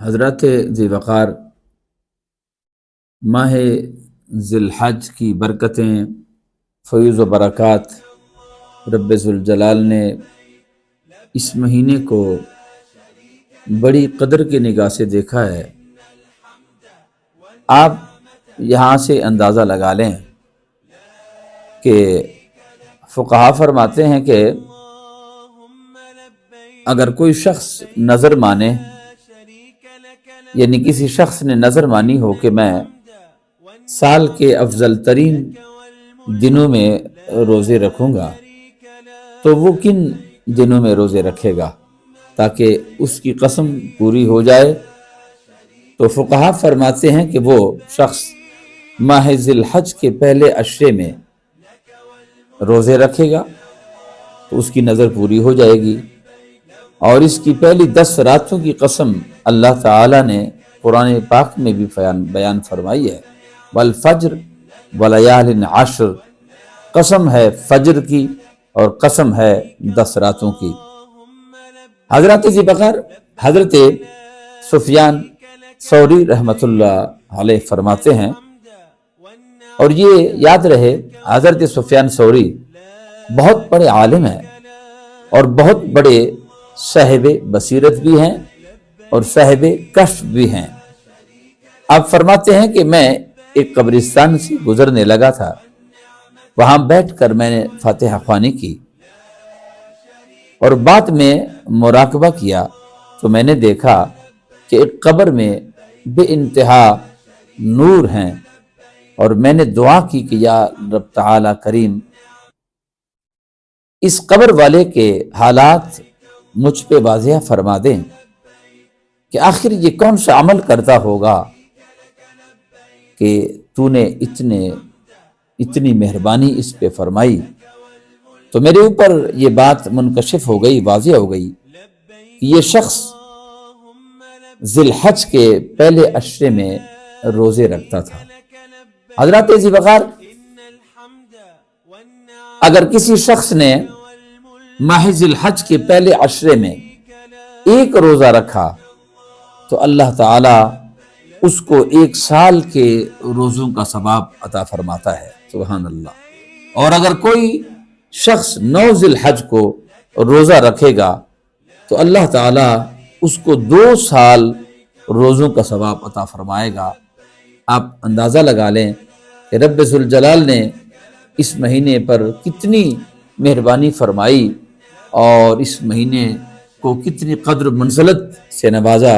حضرت ذی وقار ماہ ذی الحج کی برکتیں، فیض و برکات رب ذوالجلال نے اس مہینے کو بڑی قدر کی نگاہ سے دیکھا ہے۔ آپ یہاں سے اندازہ لگا لیں کہ فقہا فرماتے ہیں کہ اگر کوئی شخص نظر مانے، یعنی کسی شخص نے نظر مانی ہو کہ میں سال کے افضل ترین دنوں میں روزے رکھوں گا، تو وہ کن دنوں میں روزے رکھے گا تاکہ اس کی قسم پوری ہو جائے؟ تو فقہا فرماتے ہیں کہ وہ شخص ماہ ذی الحج کے پہلے عشرے میں روزے رکھے گا تو اس کی نظر پوری ہو جائے گی۔ اور اس کی پہلی 10 راتوں کی قسم اللہ تعالیٰ نے قرآن پاک میں بھی بیان فرمائی ہے، والفجر ولیال عشر، قسم ہے فجر کی اور قسم ہے 10 راتوں کی۔ حضرت ذی وقار حضرت سفیان ثوری رحمۃ اللہ علیہ فرماتے ہیں، اور یہ یاد رہے حضرت سفیان ثوری بہت بڑے عالم ہیں اور بہت بڑے صاحب بصیرت بھی ہیں اور صاحب کشف بھی ہیں۔ آپ فرماتے ہیں کہ میں ایک قبرستان سے گزرنے لگا تھا، وہاں بیٹھ کر میں نے فاتحہ خوانی کی اور بعد میں مراقبہ کیا تو میں نے دیکھا کہ ایک قبر میں بے انتہا نور ہیں، اور میں نے دعا کی کہ یا رب تعالی کریم اس قبر والے کے حالات مجھ پہ واضح فرما دیں کہ آخر یہ کون سا عمل کرتا ہوگا کہ تو نے اتنی مہربانی اس پہ فرمائی۔ تو میرے اوپر یہ بات منکشف ہو گئی، واضح ہو گئی کہ یہ شخص ذی الحج کے پہلے عشرے میں روزے رکھتا تھا۔ حضرت ذی وقار اگر کسی شخص نے ماہ ذی الحج کے پہلے عشرے میں ایک روزہ رکھا تو اللہ تعالی اس کو 1 سال کے روزوں کا ثواب عطا فرماتا ہے، سبحان اللہ۔ اور اگر کوئی شخص 9 ذی الحج کو روزہ رکھے گا تو اللہ تعالی اس کو 2 سال روزوں کا ثواب عطا فرمائے گا۔ آپ اندازہ لگا لیں کہ رب ذوالجلال نے اس مہینے پر کتنی مہربانی فرمائی اور اس مہینے کو کتنی قدر و منزلت سے نوازا۔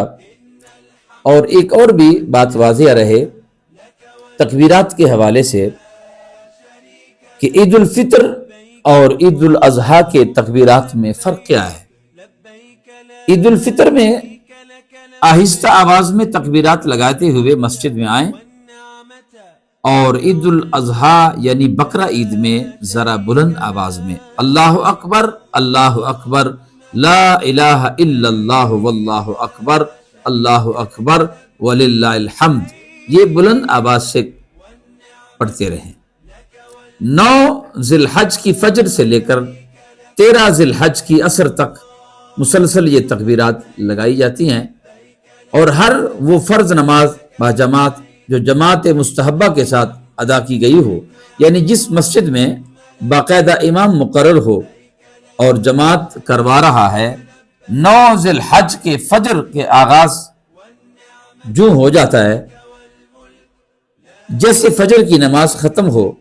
اور ایک اور بھی بات واضح رہے تکبیرات کے حوالے سے کہ عید الفطر اور عید الاضحیٰ کے تکبیرات میں فرق کیا ہے؟ عید الفطر میں آہستہ آواز میں تکبیرات لگاتے ہوئے مسجد میں آئیں، اور عید الاضحیٰ یعنی بقرہ عید میں ذرا بلند آواز میں اللہ اکبر اللہ اکبر لا الہ الا اللہ واللہ اکبر اللہ اکبر وللہ الحمد، یہ بلند آواز سے پڑھتے رہیں۔ 9 ذی الحج کی فجر سے لے کر 13 ذی الحج کی عصر تک مسلسل یہ تکبیرات لگائی جاتی ہیں، اور ہر وہ فرض نماز باجماعت جو جماعت مستحبہ کے ساتھ ادا کی گئی ہو، یعنی جس مسجد میں باقاعدہ امام مقرر ہو اور جماعت کروا رہا ہے، 9 ذی الحج کے فجر کے آغاز جو ہو جاتا ہے، جیسے فجر کی نماز ختم ہو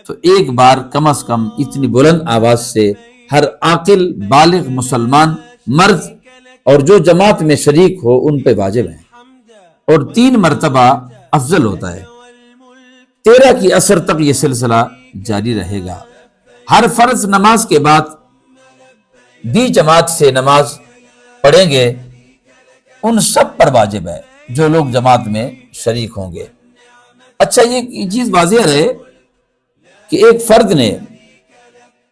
تو ایک بار کم از کم اتنی بلند آواز سے ہر عاقل بالغ مسلمان مرد اور جو جماعت میں شریک ہو ان پہ واجب ہے، اور 3 مرتبہ افضل ہوتا ہے۔ 13 کی عصر تک یہ سلسلہ جاری رہے گا۔ ہر فرض نماز کے بعد بھی جماعت سے نماز پڑھیں گے، ان سب پر واجب ہے جو لوگ جماعت میں شریک ہوں گے۔ اچھا، یہ چیز واضح رہے کہ ایک فرد نے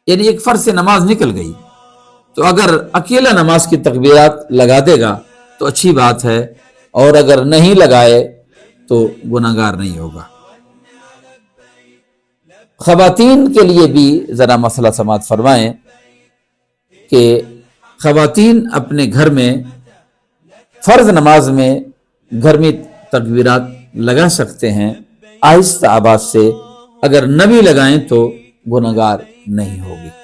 یعنی ایک فرد سے نماز نکل گئی تو اگر اکیلا نماز کی تکبیرات لگا دے گا تو اچھی بات ہے، اور اگر نہیں لگائے تو گناہگار نہیں ہوگا۔ خواتین کے لیے بھی ذرا مسئلہ سماعت فرمائیں کہ خواتین اپنے گھر میں فرض نماز میں گھر میں تکبیرات لگا سکتے ہیں آہستہ آواز سے، اگر نہ بھی لگائیں تو گناہگار نہیں ہوگی۔